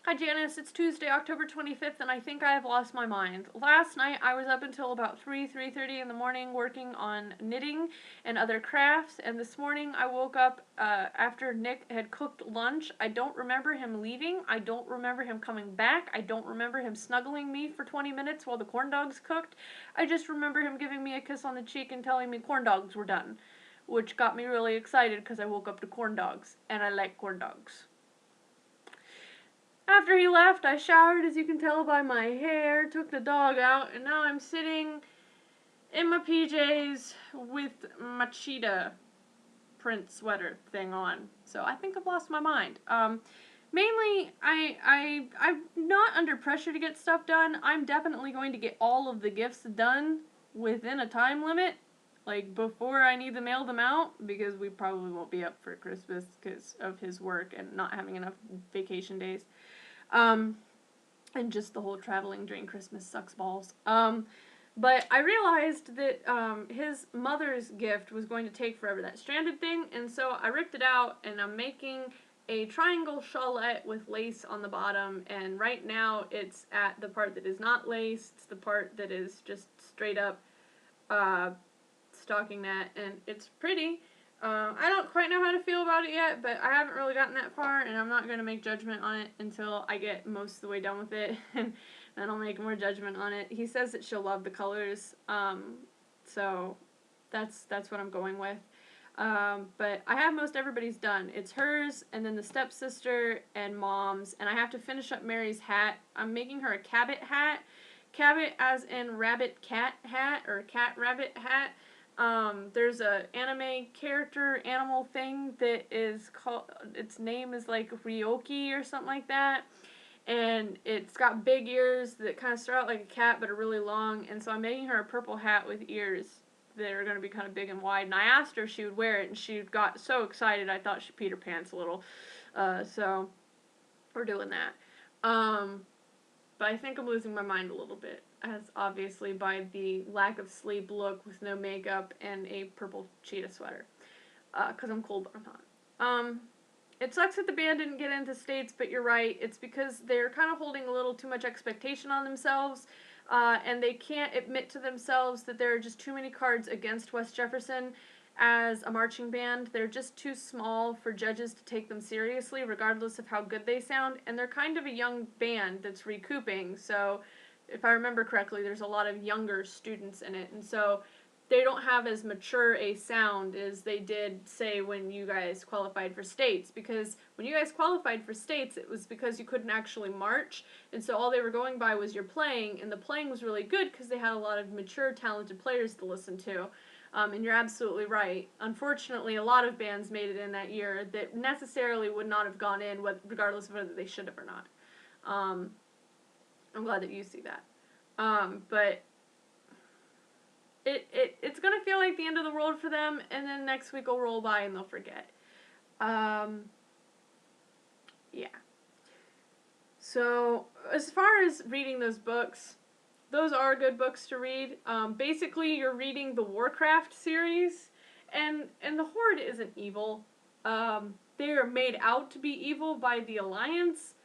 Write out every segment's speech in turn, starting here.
Hi Janice, it's Tuesday, October 25th, and I think I have lost my mind. Last night I was up until about 3:30 in the morning working on knitting and other crafts, and this morning I woke up after Nick had cooked lunch. I don't remember him leaving. I don't remember him coming back. I don't remember him snuggling me for 20 minutes while the corn dogs cooked. I just remember him giving me a kiss on the cheek and telling me corn dogs were done, which got me really excited because I woke up to corn dogs, and I like corn dogs. After he left, I showered, as you can tell by my hair, took the dog out, and now I'm sitting in my PJs with my cheetah print sweater thing on. So I think I've lost my mind. Mainly, I'm not under pressure to get stuff done. I'm definitely going to get all of the gifts done within a time limit, like before I need to mail them out, because we probably won't be up for Christmas because of his work and not having enough vacation days. Um, and just the whole traveling during Christmas sucks balls. But I realized that his mother's gift was going to take forever, that stranded thing, and so I ripped it out, and I'm making a triangle shawlette with lace on the bottom, and right now it's at the part that is not lace, it's the part that is just straight up uh, stocking net, and it's pretty. I don't quite know how to feel about it yet, but I haven't really gotten that far, and I'm not going to make judgment on it until I get most of the way done with it, and then I'll make more judgment on it. He says that she'll love the colors, so that's what I'm going with. But I have most everybody's done. It's hers, and then the stepsister, and mom's, and I have to finish up Mary's hat. I'm making her a Cabot hat. Cabot as in rabbit cat hat, or cat rabbit hat. There's a anime character animal thing that is called, its name is like Ryoki or something like that, and it's got big ears that kind of start out like a cat but are really long, and so I'm making her a purple hat with ears that are going to be kind of big and wide, and I asked her if she would wear it, and she got so excited I thought she peed her pants a little, so we're doing that. But I think I'm losing my mind a little bit, as obviously by the lack of sleep look with no makeup and a purple cheetah sweater. Because I'm cold, but I'm hot. It sucks that the band didn't get into states, but you're right. It's because they're kind of holding a little too much expectation on themselves, and they can't admit to themselves that there are just too many cards against West Jefferson as a marching band. They're just too small for judges to take them seriously, regardless of how good they sound, and they're kind of a young band that's recouping, so if I remember correctly, there's a lot of younger students in it, and so they don't have as mature a sound as they did, say, when you guys qualified for states, because when you guys qualified for states, it was because you couldn't actually march, and so all they were going by was your playing, and the playing was really good because they had a lot of mature, talented players to listen to. And you're absolutely right. Unfortunately, a lot of bands made it in that year that necessarily would not have gone in, regardless of whether they should have or not. I'm glad that you see that. But it's going to feel like the end of the world for them, and then next week will roll by and they'll forget. Yeah. So, as far as reading those books, those are good books to read. Basically, you're reading the Warcraft series, and the Horde isn't evil. They are made out to be evil by the Alliance,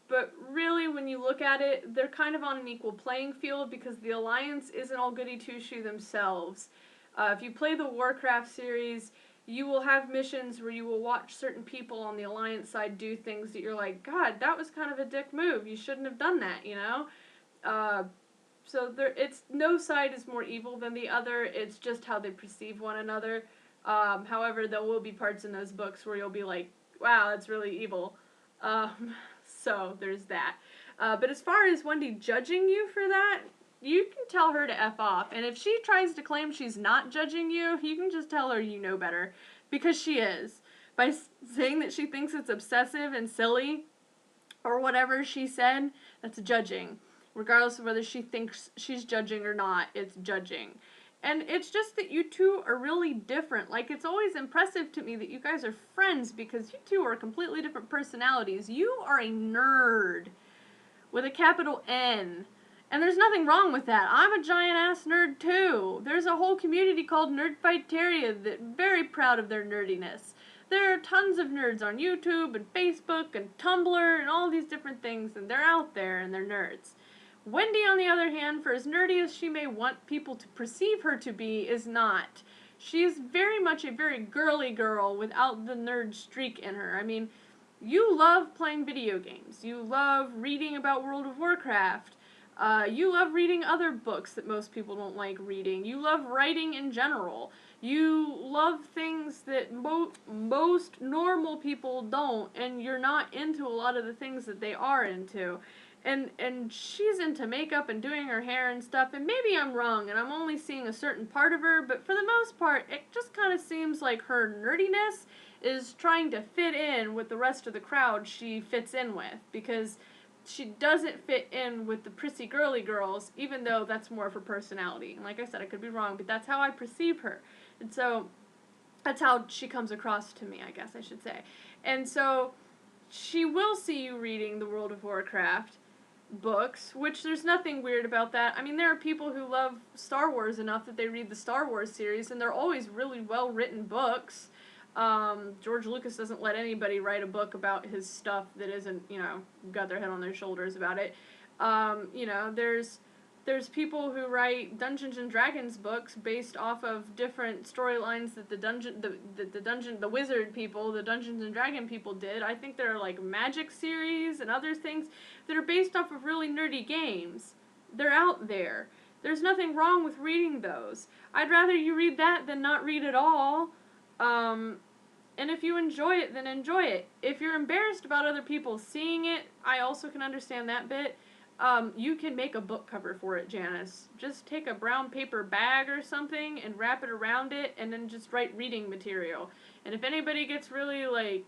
but really, when you look at it, they're kind of on an equal playing field because the Alliance isn't all goody two-shoe themselves. If you play the Warcraft series, you will have missions where you will watch certain people on the Alliance side do things that you're like, God, that was kind of a dick move. You shouldn't have done that, you know? So it's no side is more evil than the other. It's just how they perceive one another. However, there will be parts in those books where you'll be like, wow, that's really evil. So there's that. But as far as Wendy judging you for that, you can tell her to F off. And if she tries to claim she's not judging you, you can just tell her you know better. Because she is. By saying that she thinks it's obsessive and silly, or whatever she said, that's judging. Regardless of whether she thinks she's judging or not, it's judging. And it's just that you two are really different. Like, it's always impressive to me that you guys are friends because you two are completely different personalities. You are a nerd with a capital N. And there's nothing wrong with that. I'm a giant-ass nerd, too. There's a whole community called Nerdfighteria that's very proud of their nerdiness. There are tons of nerds on YouTube and Facebook and Tumblr and all these different things, and they're out there and they're nerds. Wendy, on the other hand, for as nerdy as she may want people to perceive her to be, is not. She's very much a very girly girl without the nerd streak in her. I mean, you love playing video games. You love reading about World of Warcraft. You love reading other books that most people don't like reading. You love writing in general. You love things that most normal people don't, and you're not into a lot of the things that they are into. And she's into makeup and doing her hair and stuff, and maybe I'm wrong, and I'm only seeing a certain part of her, but for the most part, it just kind of seems like her nerdiness is trying to fit in with the rest of the crowd she fits in with, because she doesn't fit in with the prissy girly girls, even though that's more of her personality. And like I said, I could be wrong, but that's how I perceive her. And so, that's how she comes across to me, I guess I should say. And so, she will see you reading the World of Warcraft books, which there's nothing weird about that. I mean, there are people who love Star Wars enough that they read the Star Wars series, and they're always really well-written books. George Lucas doesn't let anybody write a book about his stuff that isn't, got their head on their shoulders about it. There's people who write Dungeons and Dragons books based off of different storylines that the wizard people, the Dungeons and Dragon people did. I think there are like magic series and other things that are based off of really nerdy games. They're out there. There's nothing wrong with reading those. I'd rather you read that than not read at all. And if you enjoy it, then enjoy it. If you're embarrassed about other people seeing it, I also can understand that bit. You can make a book cover for it, Janice. Just take a brown paper bag or something and wrap it around it, and then just write reading material. And if anybody gets really,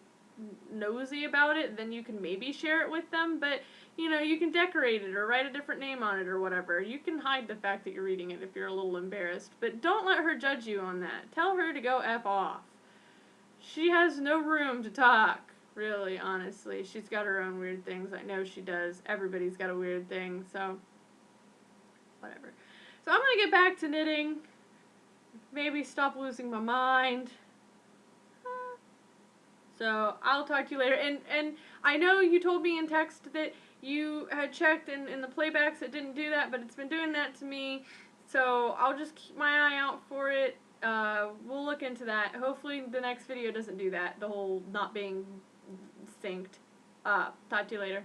nosy about it, then you can maybe share it with them, but, you can decorate it or write a different name on it or whatever. You can hide the fact that you're reading it if you're a little embarrassed, but don't let her judge you on that. Tell her to go F off. She has no room to talk. Really, honestly. She's got her own weird things. I know she does. Everybody's got a weird thing, so whatever. So I'm going to get back to knitting. Maybe stop losing my mind. So I'll talk to you later. And I know you told me in text that you had checked in the playbacks. It didn't do that, but it's been doing that to me. So I'll just keep my eye out for it. We'll look into that. Hopefully the next video doesn't do that. The whole not being synced. Talk to you later.